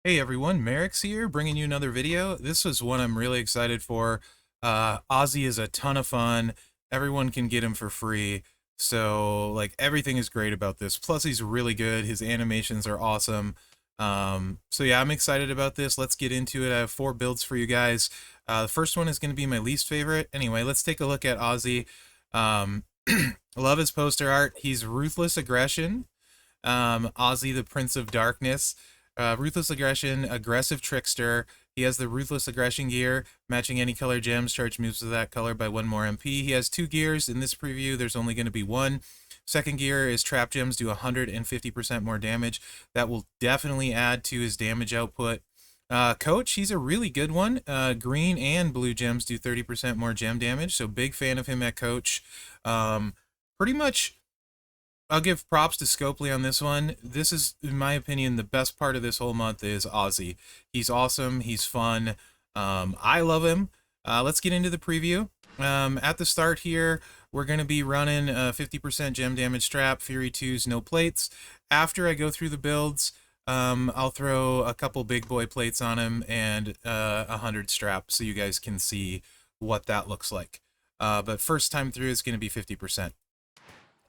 Hey everyone, Merrick's here, bringing you another video. This was one I'm really excited for. Ozzy is a ton of fun. Everyone can get him for free. So, like, everything is great about this. Plus, he's really good. His animations are awesome. So yeah, I'm excited about this. Let's get into it. I have 4 builds for you guys. The first one is going to be my least favorite. Anyway, let's take a look at Ozzy. I love his poster art. He's Ruthless Aggression. Ozzy, the Prince of Darkness. Ruthless Aggression, Aggressive Trickster. He has the Ruthless Aggression gear, matching any color gems. Charge moves of that color by 1 more MP. He has 2 gears. In this preview, there's only going to be 1. Second gear is Trap Gems do 150% more damage. That will definitely add to his damage output. Coach, he's a really good one. Green and blue gems do 30% more gem damage, so big fan of him at Coach. Pretty much I'll give props to Scopely on this one. This is, in my opinion, the best part of this whole month is Ozzy. He's awesome. He's fun. I love him. Let's get into the preview. At the start here, we're going to be running 50% gem damage trap, Fury 2s, no plates. After I go through the builds, I'll throw a couple big boy plates on him and 100 straps so you guys can see what that looks like. But first time through, it's going to be 50%.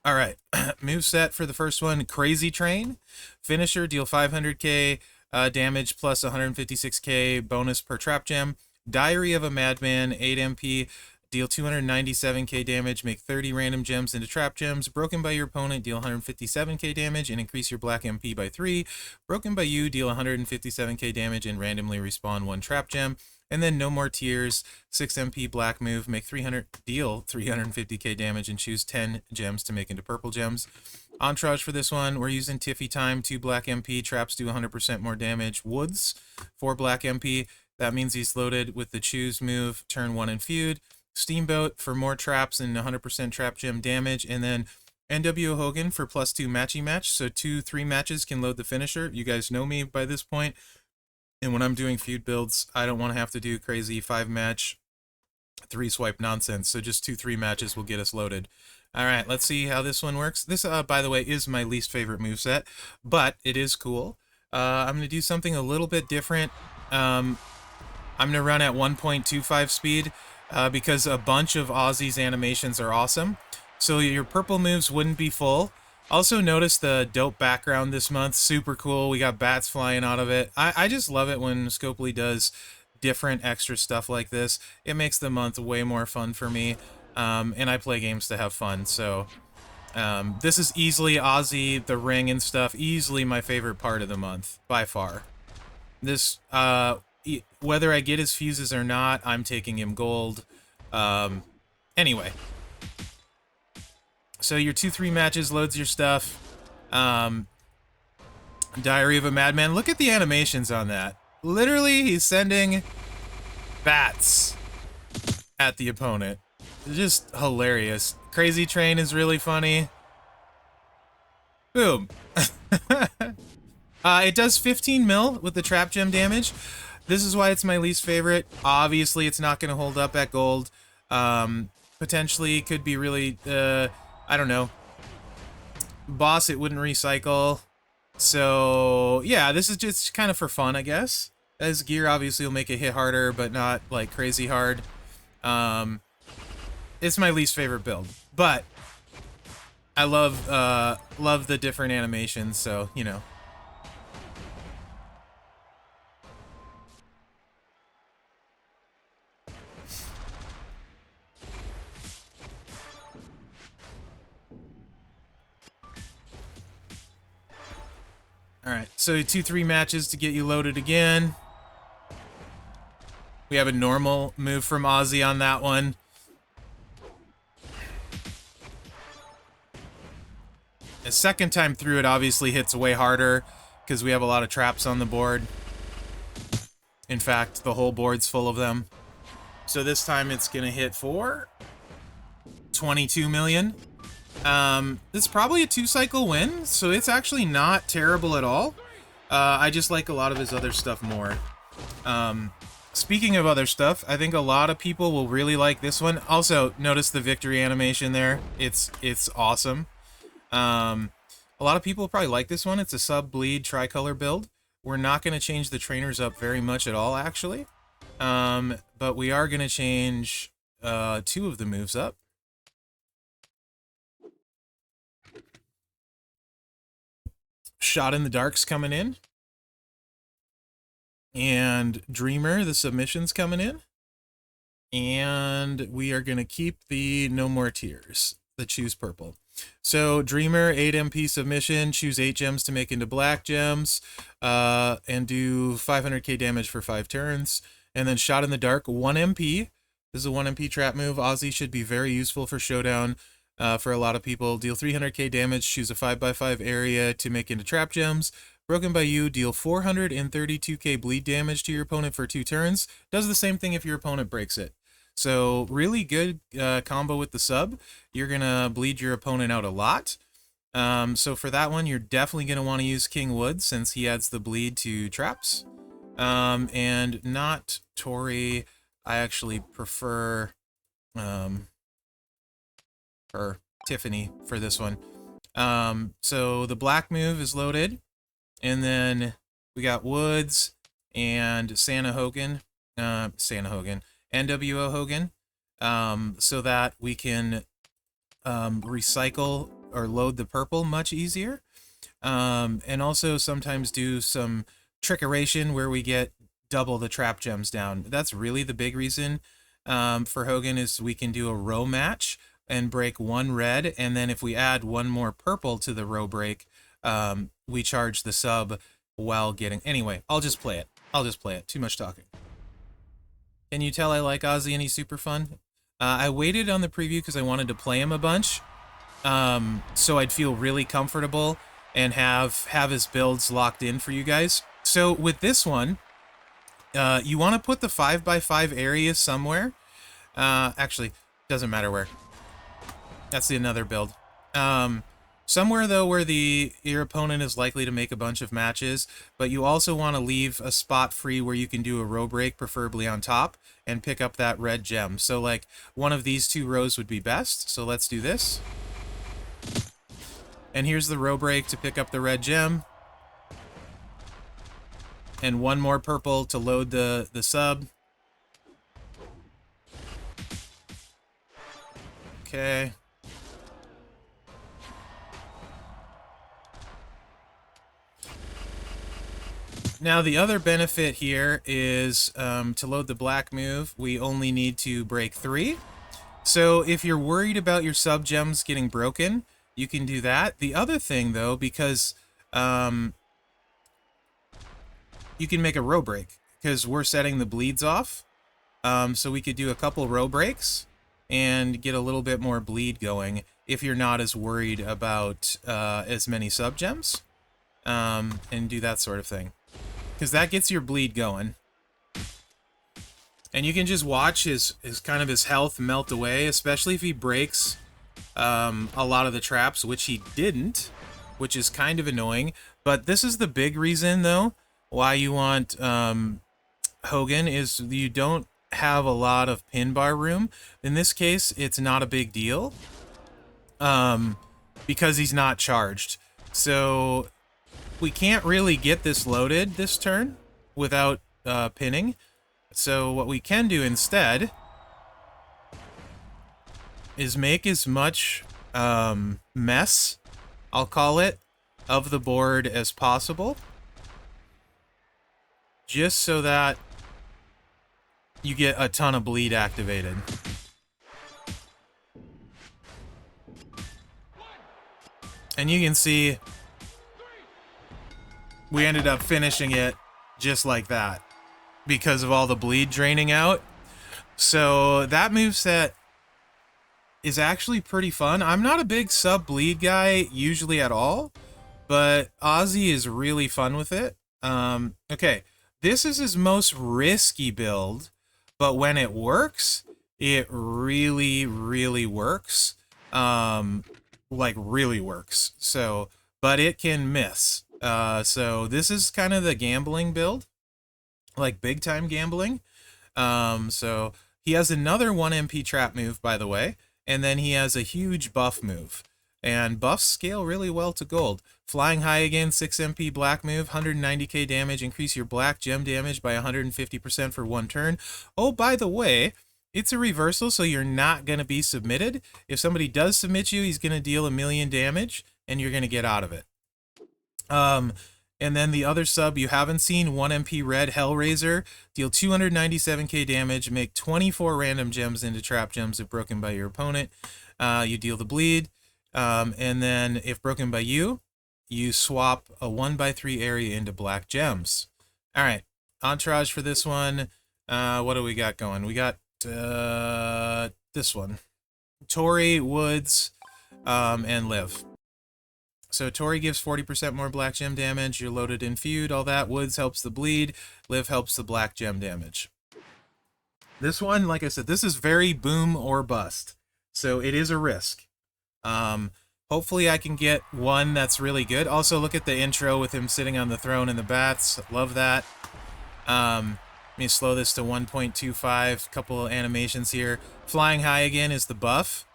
All right, move set for the first one, Crazy Train. Finisher, deal 500k damage plus 156k bonus per trap gem. Diary of a Madman, 8 MP, deal 297k damage, make 30 random gems into trap gems. Broken by your opponent, deal 157k damage and increase your black MP by 3. Broken by you, deal 157k damage and randomly respawn 1 trap gem. And then No More Tears, 6 MP black move, make 350k damage and choose 10 gems to make into purple gems. Entourage for this one, we're using Tiffy Time, 2 black MP, traps do 100% more damage. Woods, 4 black MP, that means he's loaded with the choose move, turn 1 and feud. Steamboat for more traps and 100% trap gem damage. And then NWO Hogan for +2 matchy match, so 2-3 matches can load the finisher. You guys know me by this point. And when I'm doing feud builds, I don't want to have to do crazy 5-match, 3-swipe nonsense. So just 2-3 matches will get us loaded. All right, let's see how this one works. This, by the way, is my least favorite moveset, but it is cool. I'm going to do something a little bit different. I'm going to run at 1.25 speed because a bunch of Ozzy's animations are awesome. So your purple moves wouldn't be full. Also notice the dope background this month. Super cool. We got bats flying out of it. I just love it when Scopely does different extra stuff like this. It makes the month way more fun for me. And I play games to have fun. So this is easily Ozzy, the ring and stuff. Easily my favorite part of the month, by far. This, whether I get his fuses or not, I'm taking him gold. Anyway. So your 2-3 matches loads your stuff. Diary of a Madman. Look at the animations on that. Literally, he's sending bats at the opponent. It's just hilarious. Crazy Train is really funny. Boom. It does 15 mil with the trap gem damage. This is why it's my least favorite. Obviously, it's not going to hold up at gold. Potentially could be really... I don't know. Boss, it wouldn't recycle. So, yeah, this is just kind of for fun, I guess. As gear obviously will make it hit harder, but not, like, crazy hard. It's my least favorite build. But, I love the different animations, so, you know. Alright, so 2-3 matches to get you loaded again. We have a normal move from Ozzy on that one. A second time through, it obviously hits way harder because we have a lot of traps on the board. In fact, the whole board's full of them. So this time it's going to hit for 22 million. It's probably a 2-cycle win, so it's actually not terrible at all. I just like a lot of his other stuff more. Speaking of other stuff, I think a lot of people will really like this one. Also, notice the victory animation there. It's awesome. A lot of people probably like this one. It's a sub-bleed tricolor build. We're not going to change the trainers up very much at all, actually. But we are going to change 2 of the moves up. Shot in the Dark's coming in. And Dreamer, the submission's coming in. And we are going to keep the No More Tears, the Choose Purple. So Dreamer, 8 MP submission, choose 8 gems to make into black gems, and do 500k damage for 5 turns. And then Shot in the Dark, 1 MP. This is a 1 MP trap move. Ozzy should be very useful for Showdown for a lot of people. Deal 300k damage, choose a 5x5 area to make into trap gems. Broken by You, deal 432k bleed damage to your opponent for 2 turns. Does the same thing if your opponent breaks it. So really good combo with the sub. You're going to bleed your opponent out a lot. So for that one, you're definitely going to want to use King Wood since he adds the bleed to traps. And not Tori. I actually prefer her Tiffany for this one. So the black move is loaded. And then we got Woods and NWO Hogan, so that we can recycle or load the purple much easier. And also sometimes do some trickeration where we get double the trap gems down. That's really the big reason for Hogan is we can do a row match and break 1 red, and then if we add 1 more purple to the row break, we charge the sub while getting... Anyway, I'll just play it. Too much talking. Can you tell I like Ozzy and he's super fun? I waited on the preview because I wanted to play him a bunch, so I'd feel really comfortable and have his builds locked in for you guys. So with this one, you want to put the 5x5 area somewhere. Actually, doesn't matter where. That's another build. Somewhere, though, where your opponent is likely to make a bunch of matches, but you also want to leave a spot free where you can do a row break, preferably on top, and pick up that red gem. So, like, one of these 2 rows would be best. So let's do this. And here's the row break to pick up the red gem. And 1 more purple to load the sub. Okay. Now, the other benefit here is to load the black move, we only need to break 3. So if you're worried about your sub gems getting broken, you can do that. The other thing, though, because you can make a row break, because we're setting the bleeds off. So we could do a couple row breaks and get a little bit more bleed going if you're not as worried about as many sub gems, and do that sort of thing. Because that gets your bleed going. And you can just watch his health melt away, especially if he breaks a lot of the traps, which he didn't, which is kind of annoying. But this is the big reason, though, why you want Hogan, is you don't have a lot of pin bar room. In this case, it's not a big deal, because he's not charged. So we can't really get this loaded this turn without pinning. So what we can do instead is make as much mess, I'll call it, of the board as possible, just so that you get a ton of bleed activated. And you can see we ended up finishing it just like that because of all the bleed draining out. So that moveset is actually pretty fun. I'm not a big sub bleed guy usually at all, but Ozzy is really fun with it. Okay, this is his most risky build, but when it works, it really, really works. Like really works. So, but it can miss. So this is kind of the gambling build, like big time gambling. So he has another 1 MP trap move, by the way, and then he has a huge buff move. And buffs scale really well to gold. Flying high again, 6 MP black move, 190k damage, increase your black gem damage by 150% for 1 turn. Oh, by the way, it's a reversal, so you're not going to be submitted. If somebody does submit you, he's going to deal 1,000,000 damage, and you're going to get out of it. And then the other sub you haven't seen, 1 MP red Hellraiser, deal 297k damage, make 24 random gems into trap gems if broken by your opponent. You deal the bleed, and then if broken by you, you swap a 1/3 area into black gems. All right, entourage for this one. What do we got going? We got this one. Tori, Woods, and Liv. So Tori gives 40% more black gem damage, you're loaded in feud, all that. Woods helps the bleed, Liv helps the black gem damage. This one, like I said, this is very boom or bust. So it is a risk. Hopefully I can get one that's really good. Also, look at the intro with him sitting on the throne and the bats. Love that. Let me slow this to 1.25. Couple animations here. Flying high again is the buff.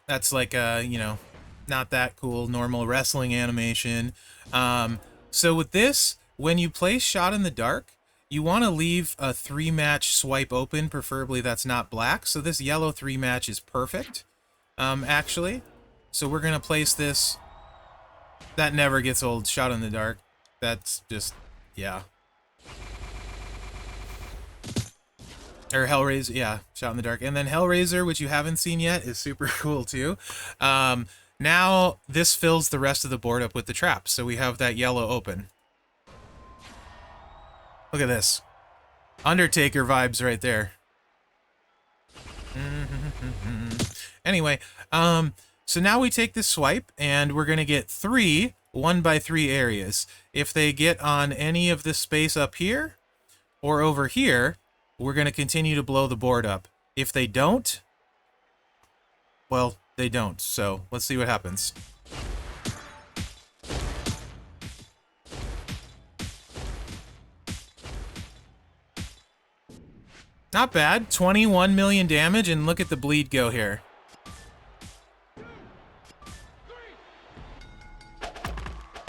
That's like a, you know, not that cool, normal wrestling animation. So with this, when you play Shot in the Dark, you want to leave a 3-match swipe open, preferably that's not black. So this yellow 3-match is perfect, actually. So we're going to place this. That never gets old, Shot in the Dark. That's just, yeah. Or Hellraiser, yeah, Shot in the Dark. And then Hellraiser, which you haven't seen yet, is super cool too. Now this fills the rest of the board up with the traps, so we have that yellow open. Look at this. Undertaker vibes right there. Anyway, so now we take this swipe, and we're going to get 3 1/3 areas. If they get on any of this space up here, or over here, we're going to continue to blow the board up. If they don't, well, they don't. So let's see what happens. Not bad. 21 million damage, and look at the bleed go here.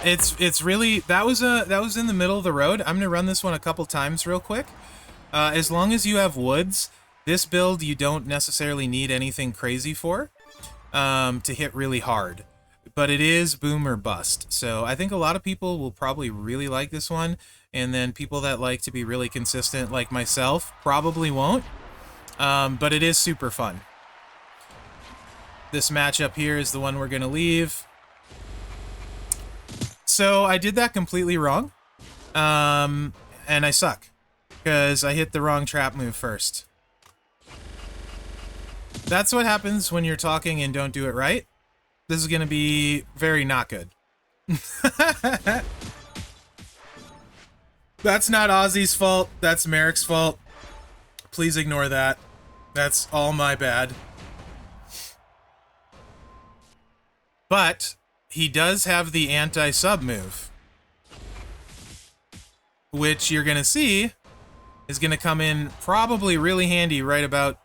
It's really, that was in the middle of the road. I'm gonna run this one a couple times real quick. As long as you have woods, this build you don't necessarily need anything crazy for to hit really hard. But it is boom or bust. So I think a lot of people will probably really like this one, and then people that like to be really consistent like myself probably won't. But it is super fun. This matchup here is the one we're gonna leave. So I did that completely wrong. And I suck. Because I hit the wrong trap move first. That's what happens when you're talking and don't do it right. This is going to be very not good. That's not Ozzy's fault. That's Merrick's fault. Please ignore that. That's all my bad. But he does have the anti-sub move, which you're going to see is going to come in probably really handy right about...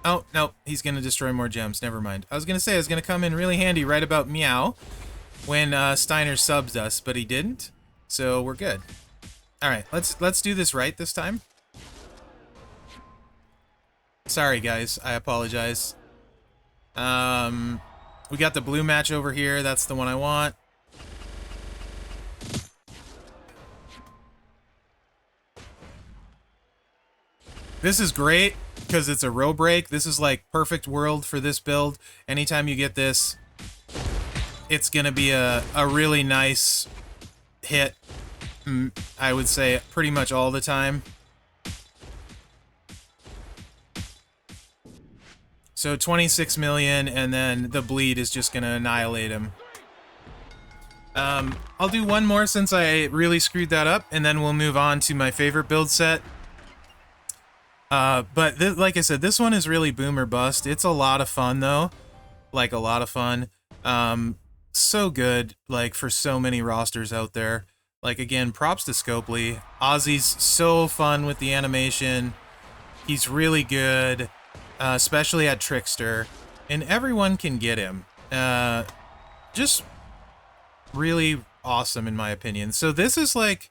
Oh, no, he's going to destroy more gems. Never mind. I was going to say it's going to come in really handy right about meow when Steiner subs us, but he didn't. So we're good. All right, let's do this right this time. Sorry, guys. I apologize. We got the blue match over here. That's the one I want. This is great because it's a row break. This is like perfect world for this build. Anytime you get this, it's going to be a really nice hit. I would say pretty much all the time. So 26 million, and then the bleed is just going to annihilate him. I'll do one more since I really screwed that up, and then we'll move on to my favorite build set. But like I said, this one is really boom or bust. It's a lot of fun, though. Like, a lot of fun. So good, like, for so many rosters out there. Like, again, props to Scopely. Ozzy's so fun with the animation. He's really good, especially at Trickster. and everyone can get him. Just really awesome in my opinion. So this is like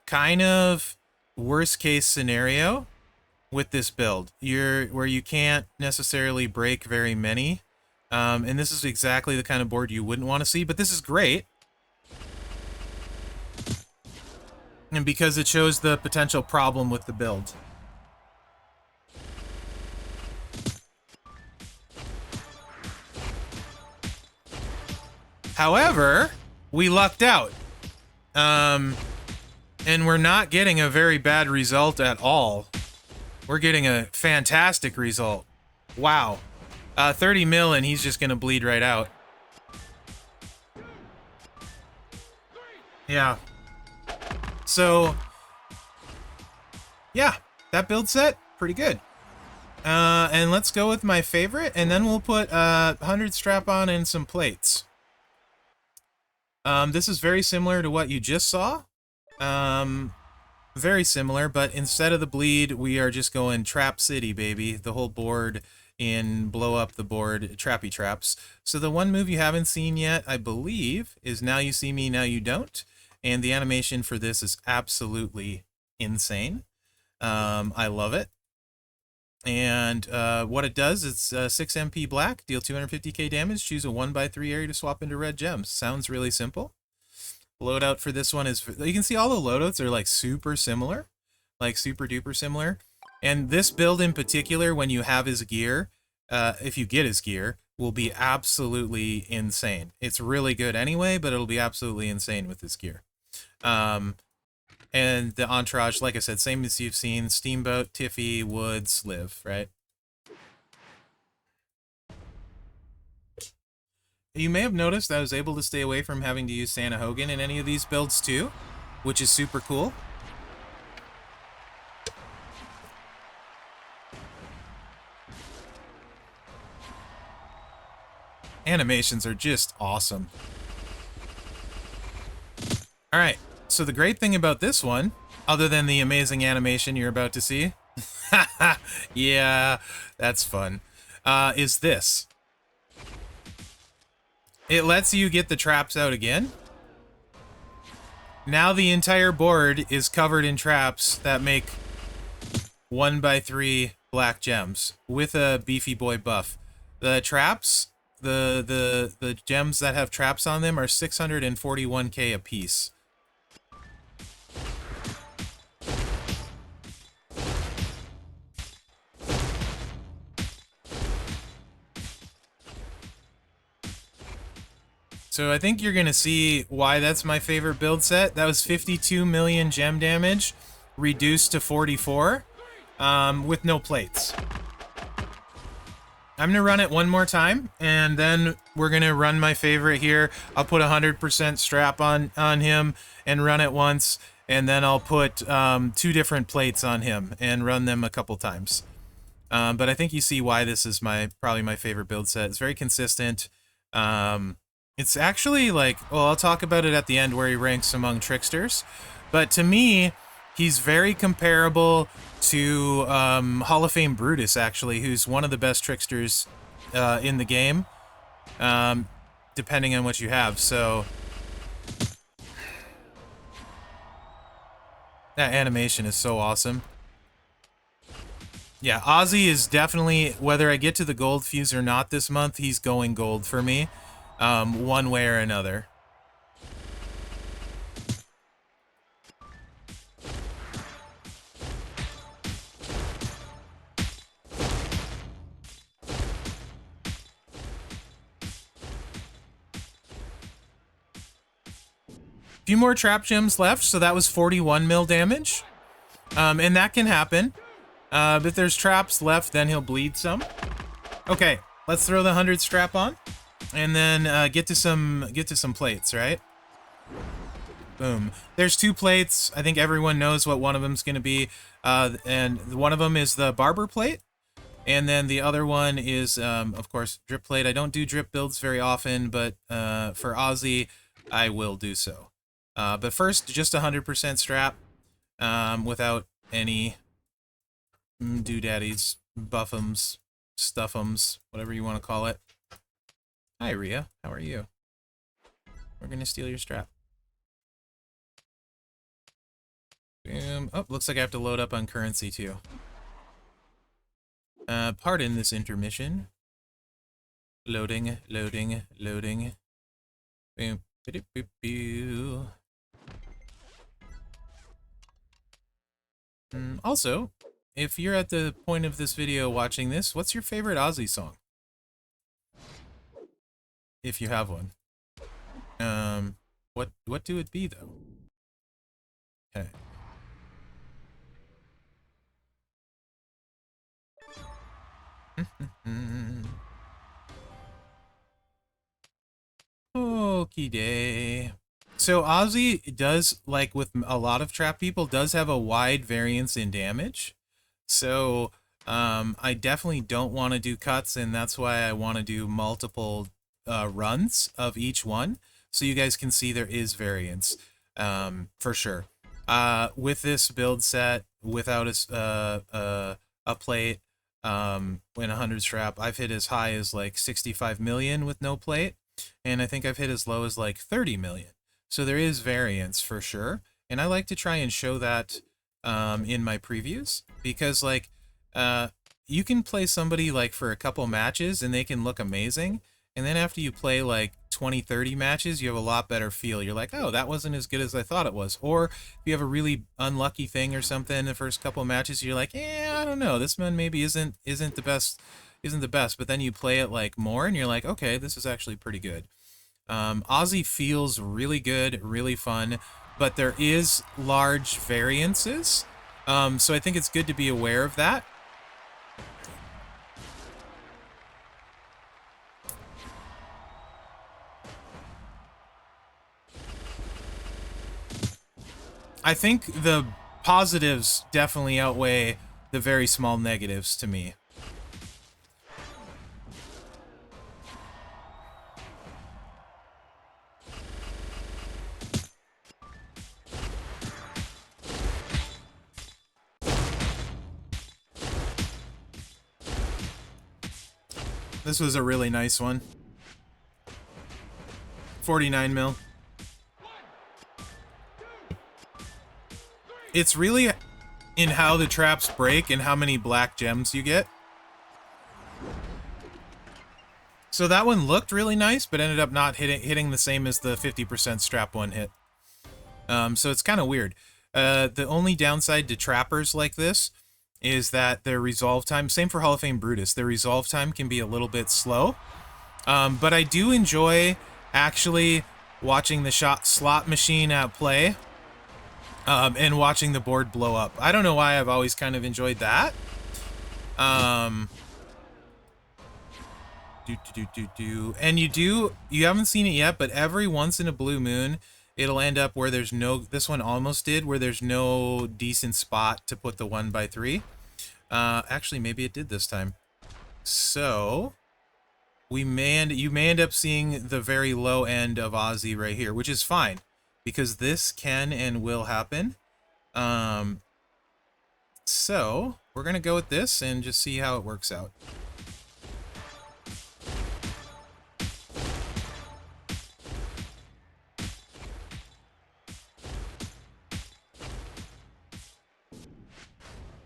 kind of worst case scenario with this build. Where you can't necessarily break very many. And this is exactly the kind of board you wouldn't want to see, but this is great. And because it shows the potential problem with the build. However, we lucked out. And we're not getting a very bad result at all. We're getting a fantastic result. Wow. 30 mil and he's just gonna bleed right out. Yeah. So, yeah, that build set, pretty good. And let's go with my favorite, and then we'll put 100 strap-on and some plates. This is very similar to what you just saw. Very similar, but instead of the bleed, we are just going Trap City, baby. The whole board in blow up the board, trappy traps. So the one move you haven't seen yet, I believe, is Now You See Me, Now You Don't. And the animation for this is absolutely insane. I love it. And what it does, it's 6 MP black, deal 250k damage, choose a 1x3 area to swap into red gems. Sounds really simple. Loadout for this one is, you can see all the loadouts are like super similar, like super duper similar. And this build in particular, when you have his gear, if you get his gear, will be absolutely insane. It's really good anyway, but it'll be absolutely insane with his gear. And the entourage, like I said, same as you've seen, Steamboat, Tiffy, Woods, Liv, right? You may have noticed I was able to stay away from having to use Santa Hogan in any of these builds too, which is super cool. Animations are just awesome. All right, so the great thing about this one, other than the amazing animation you're about to see, yeah, that's fun, is this. It lets you get the traps out again. Now the entire board is covered in traps that make 1x3 black gems with a beefy boy buff. The traps, the gems that have traps on them are 641k a piece. So I think you're going to see why that's my favorite build set. That was 52 million gem damage, reduced to 44, with no plates. I'm going to run it one more time, and then we're going to run my favorite here. I'll put 100% strap on him and run it once, and then I'll put 2 different plates on him and run them a couple times. But I think you see why this is probably my favorite build set. It's very consistent. It's actually like, well, I'll talk about it at the end where he ranks among tricksters. But to me, he's very comparable to Hall of Fame Brutus, actually, who's one of the best tricksters in the game, depending on what you have. So that animation is so awesome. Yeah, Ozzy is definitely, whether I get to the gold fuse or not this month, he's going gold for me. One way or another. Few more trap gems left, so that was 41 mil damage. And that can happen. If there's traps left, then he'll bleed some. Okay, let's throw the 100 strap on. And then get to some plates, right? Boom. There's 2 plates. I think everyone knows what one of them's going to be. And one of them is the barber plate. And then the other one is, of course, drip plate. I don't do drip builds very often, but for Ozzy, I will do so. But first, just 100% strap without any doodaddies, buffums, stuffums, whatever you want to call it. Hi, Rhea. How are you? We're going to steal your strap. Boom. Oh, looks like I have to load up on currency, too. Pardon this intermission. Loading, loading, loading. Boom. Boo. Also, if you're at the point of this video watching this, what's your favorite Ozzy song? If you have one. What do it be, though? Okay. Okie day. So Ozzy does, like with a lot of trap people, does have a wide variance in damage. So I definitely don't want to do cuts, and that's why I want to do multiple runs of each one, so you guys can see there is variance, for sure. With this build set, without a plate, in 100 strap, I've hit as high as like 65 million with no plate, and I think I've hit as low as like 30 million. So there is variance for sure, and I like to try and show that in my previews, because like you can play somebody like for a couple matches and they can look amazing, and then after you play like 20-30 matches, you have a lot better feel. You're like, oh, that wasn't as good as I thought it was. Or if you have a really unlucky thing or something in the first couple matches, you're like, I don't know, this one maybe isn't the best, but then you play it like more and you're like, okay, this is actually pretty good. Ozzy feels really good, really fun, but there is large variances, so I think it's good to be aware of that. I think the positives definitely outweigh the very small negatives to me. This was a really nice one. 49 mil. It's really in how the traps break and how many black gems you get. So that one looked really nice, but ended up not hitting the same as the 50% strap one hit. So it's kind of weird. The only downside to trappers like this is that their resolve time, same for Hall of Fame Brutus, their resolve time can be a little bit slow. But I do enjoy actually watching the slot machine at play. And watching the board blow up. I don't know why, I've always kind of enjoyed that. And you haven't seen it yet, but every once in a blue moon, it'll end up where there's no, this one almost did, where there's no decent spot to put the 1x3. Actually, maybe it did this time. So you may end up seeing the very low end of Ozzy right here, which is fine, because this can and will happen. So we're gonna go with this and just see how it works out.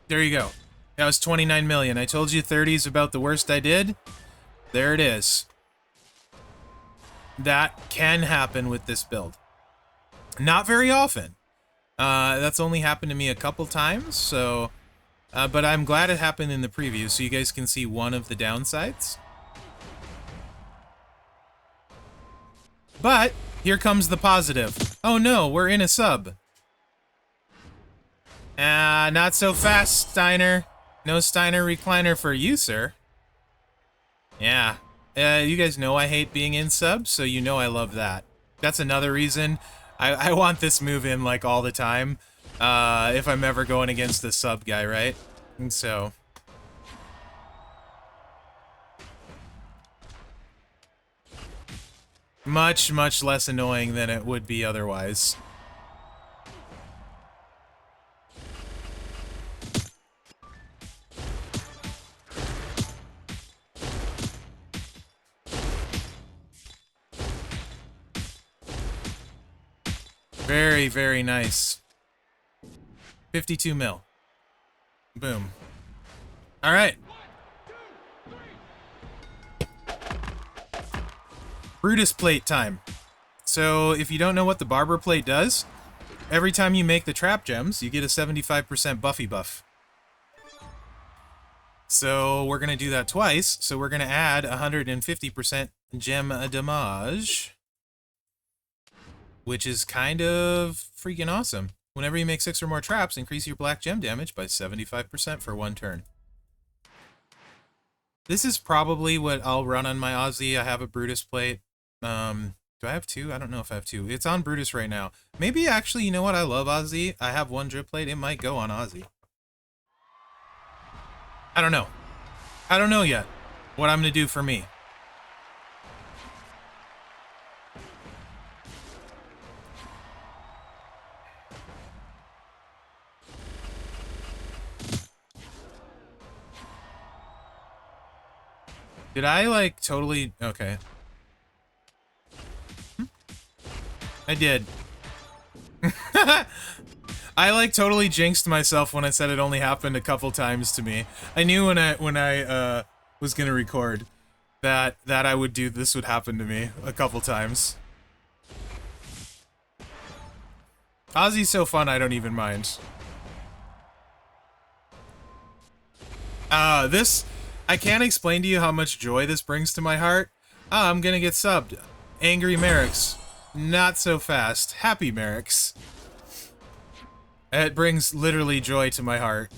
There you go. That was 29 million. I told you 30 is about the worst I did. There it is. That can happen with this build. Not very often. That's only happened to me a couple times, so... but I'm glad it happened in the preview, so you guys can see one of the downsides. But, here comes the positive. Oh no, we're in a sub. Not so fast, Steiner. No Steiner recliner for you, sir. Yeah. You guys know I hate being in subs, so you know I love that. That's another reason I want this move in, like, all the time. If I'm ever going against the sub guy, right? And so... much, much less annoying than it would be otherwise. Very, very nice. 52 mil. Boom. All right. Brutus plate time. So if you don't know what the barber plate does, every time you make the trap gems, you get a 75% Buffy buff. So we're going to do that twice. So we're going to add 150% gem damage, which is kind of freaking awesome. Whenever you make 6 or more traps, increase your black gem damage by 75% for 1 turn. This is probably what I'll run on my Aussie. I have a Brutus plate. Do I have 2? I don't know if I have 2. It's on Brutus right now. Maybe actually, you know what? I love Aussie. I have 1 drip plate. It might go on Aussie. I don't know. I don't know yet what I'm going to do for me. Did I, like, totally... Okay. I did. I, like, totally jinxed myself when I said it only happened a couple times to me. I knew when I was gonna record that I would do... This would happen to me a couple times. Aussie's so fun, I don't even mind. This... I can't explain to you how much joy this brings to my heart. I'm gonna get subbed. Angry Merrick's. Not so fast. Happy Merrick's. It brings literally joy to my heart.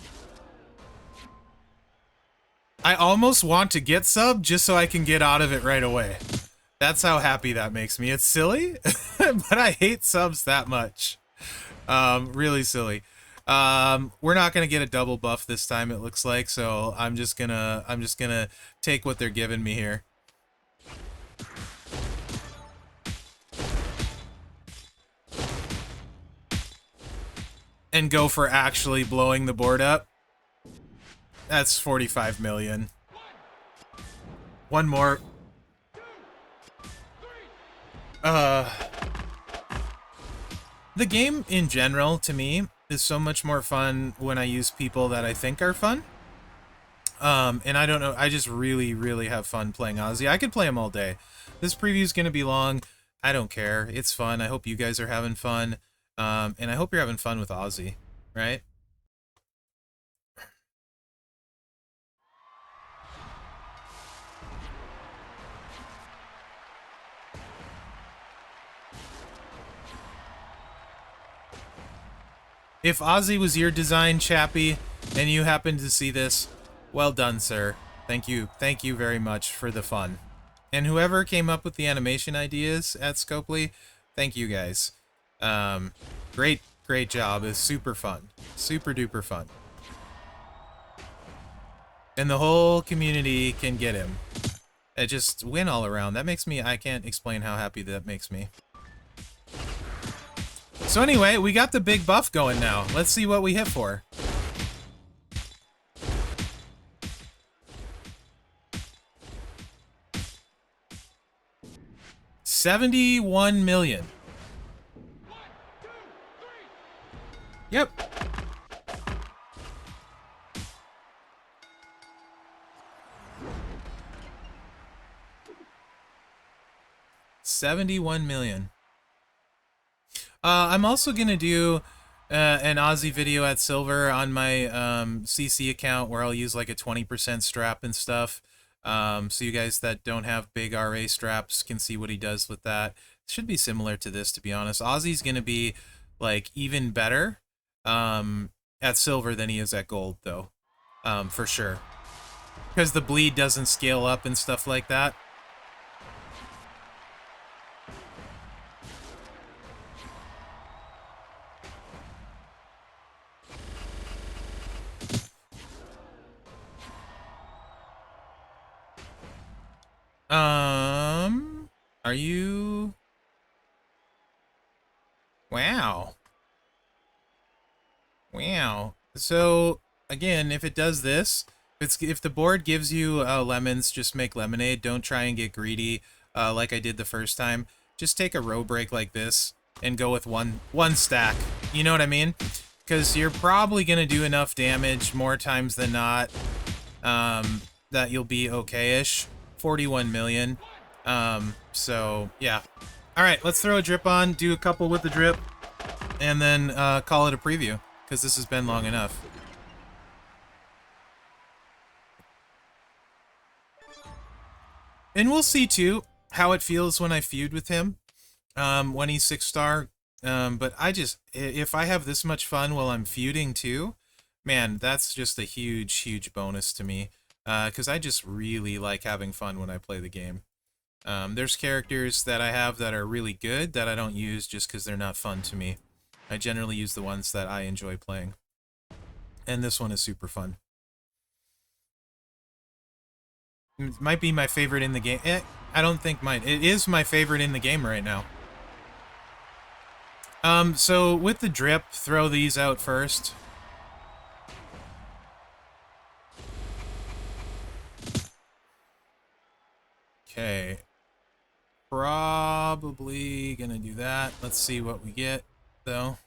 I almost want to get subbed just so I can get out of it right away. That's how happy that makes me. It's silly, but I hate subs that much. Really silly. We're not gonna get a double buff this time, it looks like, so I'm just gonna take what they're giving me here. And go for actually blowing the board up. That's 45 million. One more. The game in general, to me, is so much more fun when I use people that I think are fun. And I don't know, I just really, really have fun playing Aussie. I could play him all day. This preview is going to be long. I don't care. It's fun. I hope you guys are having fun. And I hope you're having fun with Aussie, right? If Aussie was your design, Chappie, and you happened to see this, well done, sir. Thank you very much for the fun. And whoever came up with the animation ideas at Scopely, thank you guys. Great job. It's super fun. Super duper fun. And the whole community can get him. It just win all around. That makes me, I can't explain how happy that makes me. So anyway, we got the big buff going now. Let's see what we hit for. $71 million. Yep. $71 million. I'm also gonna do an Aussie video at Silver on my CC account where I'll use like a 20% strap and stuff. So you guys that don't have big RA straps can see what he does with that. It should be similar to this, to be honest. Aussie's gonna be like even better at Silver than he is at Gold, though, for sure, because the bleed doesn't scale up and stuff like that. Are you... Wow. Wow. So, again, if it does this, if the board gives you lemons, just make lemonade. Don't try and get greedy like I did the first time. Just take a row break like this, and go with one stack. You know what I mean? Because you're probably going to do enough damage more times than not that you'll be okay-ish. 41 million. So, yeah. Alright, let's throw a drip on, do a couple with the drip, and then call it a preview, because this has been long enough. And we'll see, too, how it feels when I feud with him, when he's 6-star. But if I have this much fun while I'm feuding, too, man, that's just a huge, huge bonus to me. Because I just really like having fun when I play the game. There's characters that I have that are really good that I don't use just because they're not fun to me. I generally use the ones that I enjoy playing. And this one is super fun. It might be my favorite in the game. I don't think mine. It is my favorite in the game right now. So with the drip, throw these out first. Okay. Probably gonna do that. Let's see what we get, though.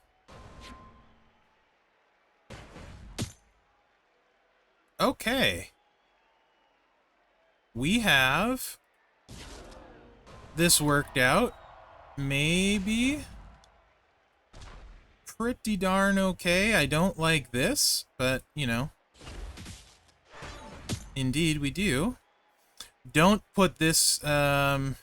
Okay. We have this worked out. Maybe pretty darn okay. I don't like this, but, you know. Indeed, we do. Don't put this, I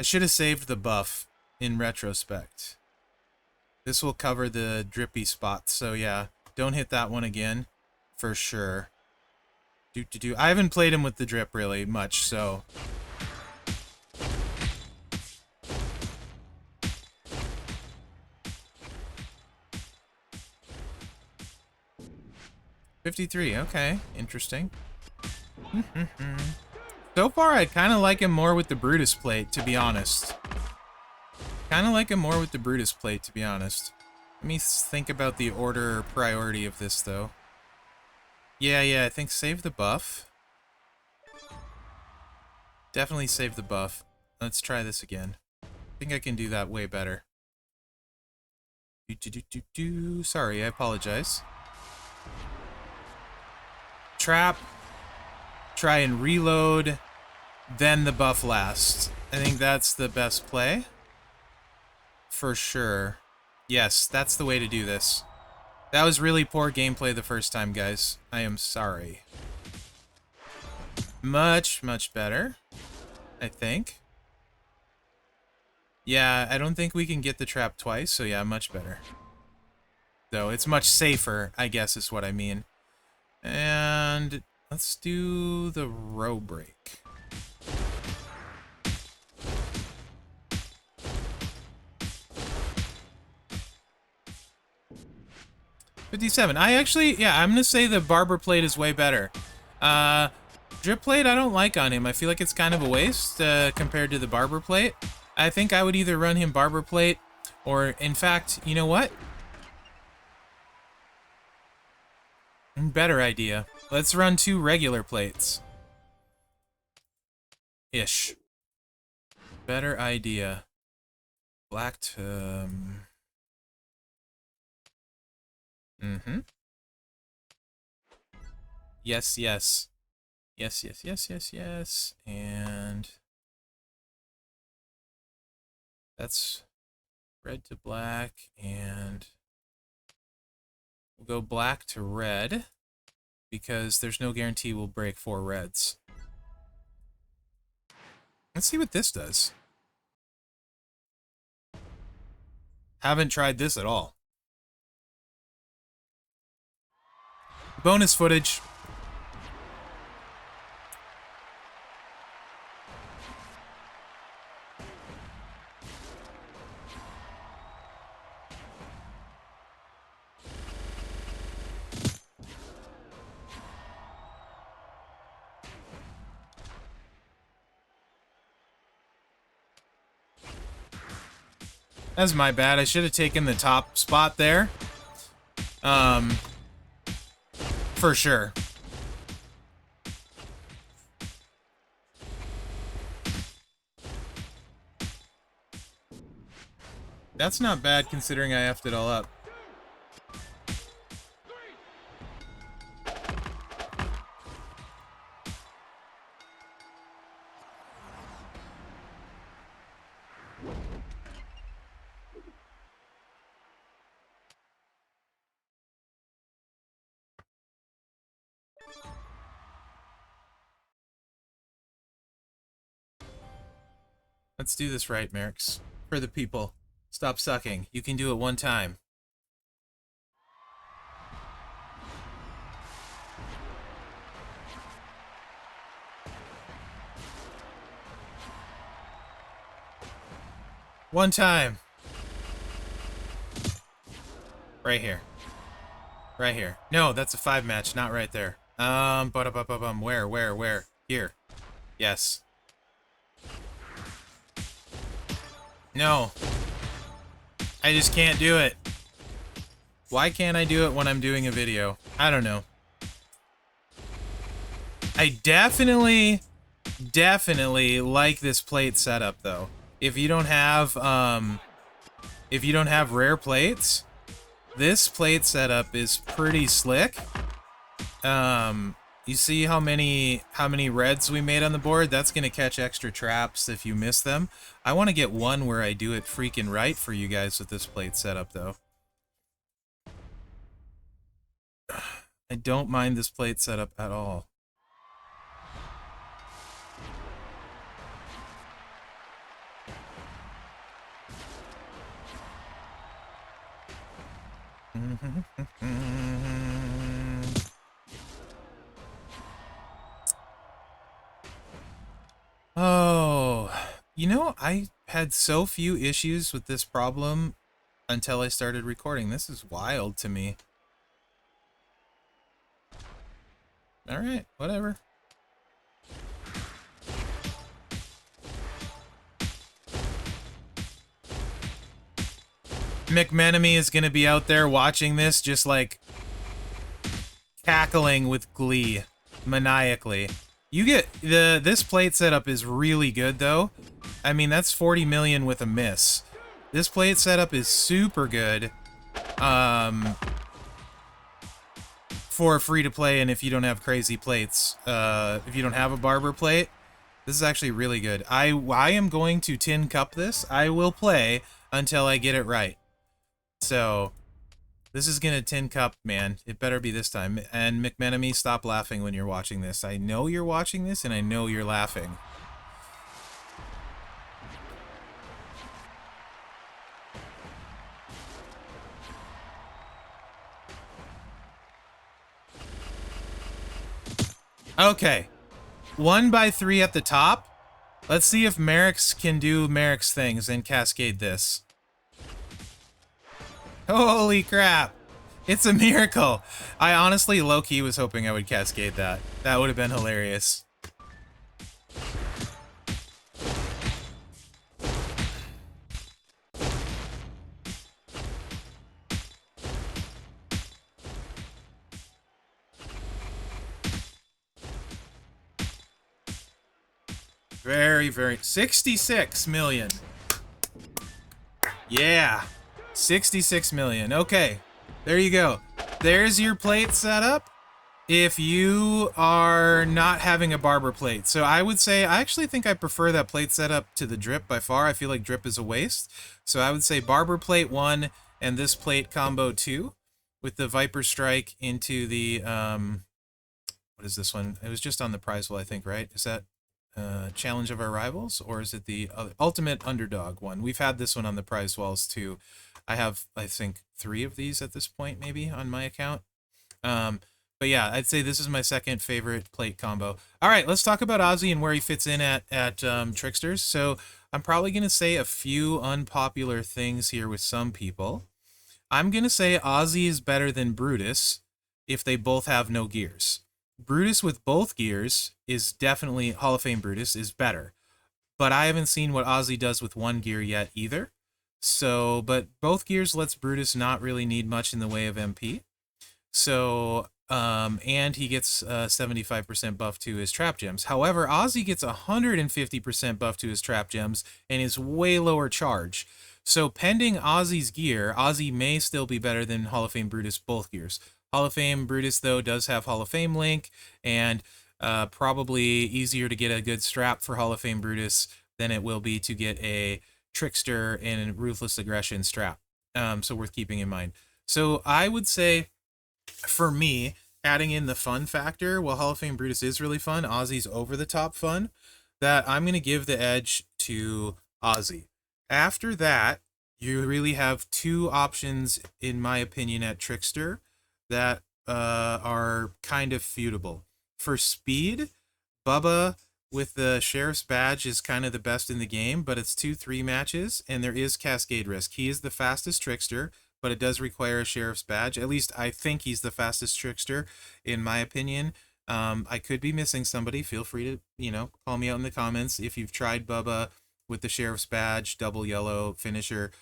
should have saved the buff in retrospect. This will cover the drippy spots, so yeah. Don't hit that one again, for sure. I haven't played him with the drip really much, so... $53, okay. Interesting. So far, I kind of like him more with the Brutus plate, to be honest. Kind of like him more with the Brutus plate, to be honest. Let me think about the order or priority of this, though. Yeah, I think save the buff. Definitely save the buff. Let's try this again. I think I can do that way better. Sorry, I apologize. Trap. Try and reload. Then the buff lasts. I think that's the best play. For sure. Yes, that's the way to do this. That was really poor gameplay the first time, guys. I am sorry. Much, much better. I think. Yeah, I don't think we can get the trap twice, so yeah, much better. Though, it's much safer, I guess is what I mean. And let's do the row break. $57. I actually, yeah, I'm gonna say the barber plate is way better. Drip plate I don't like on him. I feel like it's kind of a waste compared to the barber plate. I think I would either run him barber plate or, in fact, you know what? Better idea. Let's run 2 regular plates. Ish. Better idea. Black to... Yes. Yes. And... that's red to black, and... we'll go black to red, because there's no guarantee we'll break 4 reds. Let's see what this does. Haven't tried this at all. Bonus footage. That's my bad. I should have taken the top spot there. For sure. That's not bad considering I effed it all up. Let's do this right, Merrick's. For the people. Stop sucking. You can do it one time. One time. Right here. Right here. No, that's a 5 match, not right there. Where? Here. Yes. No. I just can't do it. Why can't I do it when I'm doing a video? I don't know. I definitely like this plate setup though. If you don't have rare plates, this plate setup is pretty slick. You see how many reds we made on the board? That's gonna catch extra traps if you miss them. I want to get one where I do it freaking right for you guys with this plate setup though. I don't mind this plate setup at all. Oh, you know, I had so few issues with this problem until I started recording. This is wild to me. All right, whatever. McMenemy is going to be out there watching this just like cackling with glee maniacally. You get this plate setup is really good though. I mean, that's 40 million with a miss. This plate setup is super good. For free to play, and if you don't have crazy plates, if you don't have a barber plate, this is actually really good. I am going to tin cup this. I will play until I get it right. So this is gonna tin cup, man. It better be this time. And McMenemy, stop laughing when you're watching this. I know you're watching this, and I know you're laughing. Okay. 1x3 at the top. Let's see if Merrick's can do Merrick's things and cascade this. Holy crap. It's a miracle. I honestly low-key was hoping I would cascade that. That would have been hilarious. Very 66 million. Yeah. 66 million. Okay. There you go. There's your plate setup if you are not having a barber plate. So I would say, I actually think I prefer that plate setup to the drip by far. I feel like drip is a waste. So I would say barber plate 1 and this plate combo 2 with the Viper Strike into the, what is this one? It was just on the prize wall, I think, right? Is that Challenge of Our Rivals, or is it the other Ultimate Underdog one? We've had this one on the prize walls too. I have, I think, 3 of these at this point, maybe, on my account. But yeah, I'd say this is my second favorite plate combo. All right, let's talk about Ozzy and where he fits in at Tricksters. So I'm probably going to say a few unpopular things here with some people. I'm going to say Ozzy is better than Brutus if they both have no gears. Brutus with both gears is definitely, Hall of Fame Brutus is better. But I haven't seen what Ozzy does with one gear yet either. So, but both gears lets Brutus not really need much in the way of MP. So, and he gets 75% buff to his trap gems. However, Ozzy gets 150% buff to his trap gems and is way lower charge. So pending Ozzy's gear, Ozzy may still be better than Hall of Fame Brutus both gears. Hall of Fame Brutus, though, does have Hall of Fame link, and probably easier to get a good strap for Hall of Fame Brutus than it will be to get a Trickster and Ruthless Aggression strap. So worth keeping in mind. So I would say, for me, adding in the fun factor, while Hall of Fame Brutus is really fun, Ozzy's over the top fun, that I'm going to give the edge to Ozzy. After that, you really have two options, in my opinion, at Trickster that are kind of feudable. For speed, Bubba with the Sheriff's Badge is kind of the best in the game, but it's 2-3 matches, and there is Cascade risk. He is the fastest Trickster, but it does require a Sheriff's Badge. At least I think he's the fastest Trickster, in my opinion. I could be missing somebody. Feel free to, call me out in the comments if you've tried Bubba with the Sheriff's Badge, double yellow finisher.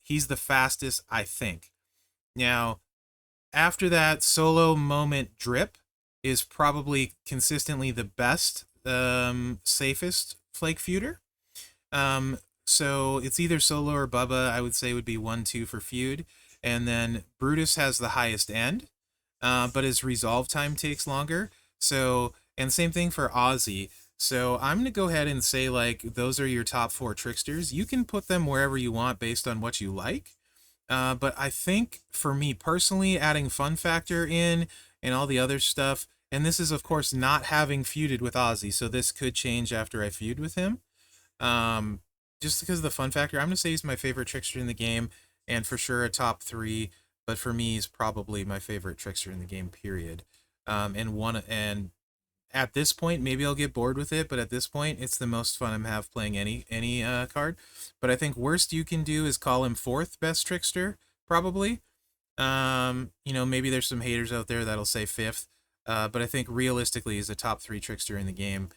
He's the fastest, I think. Now, after that, Solo Moment Drip is probably consistently the best, safest Flake feuder. So it's either Solo or Bubba, I would say would be 1-2 for feud. And then Brutus has the highest end, but his resolve time takes longer. So, and same thing for Ozzy. So I'm going to go ahead and say, like, those are your top 4 Tricksters. You can put them wherever you want based on what you like. But I think, for me personally, adding fun factor in and all the other stuff, and this is, of course, not having feuded with Ozzy, so this could change after I feud with him. Just because of the fun factor, I'm going to say he's my favorite Trickster in the game, and for sure a top 3, but for me, he's probably my favorite Trickster in the game, period. And at this point, maybe I'll get bored with it, but at this point, it's the most fun I'm have playing any card. But I think worst you can do is call him 4th best Trickster, probably. Maybe there's some haters out there that'll say 5th, but I think realistically he's a top 3 Trickster in the game,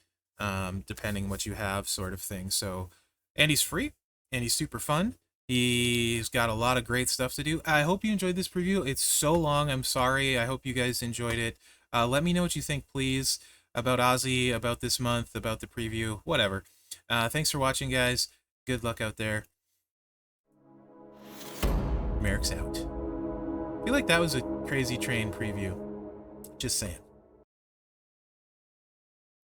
depending what you have, sort of thing. So, and he's free, and he's super fun. He's got a lot of great stuff to do. I hope you enjoyed this preview. It's so long. I'm sorry. I hope you guys enjoyed it. Let me know what you think, please, about Ozzy, about this month, about the preview, whatever. Thanks for watching, guys. Good luck out there. Merrick's out. I feel like that was a Crazy Train preview. Just saying.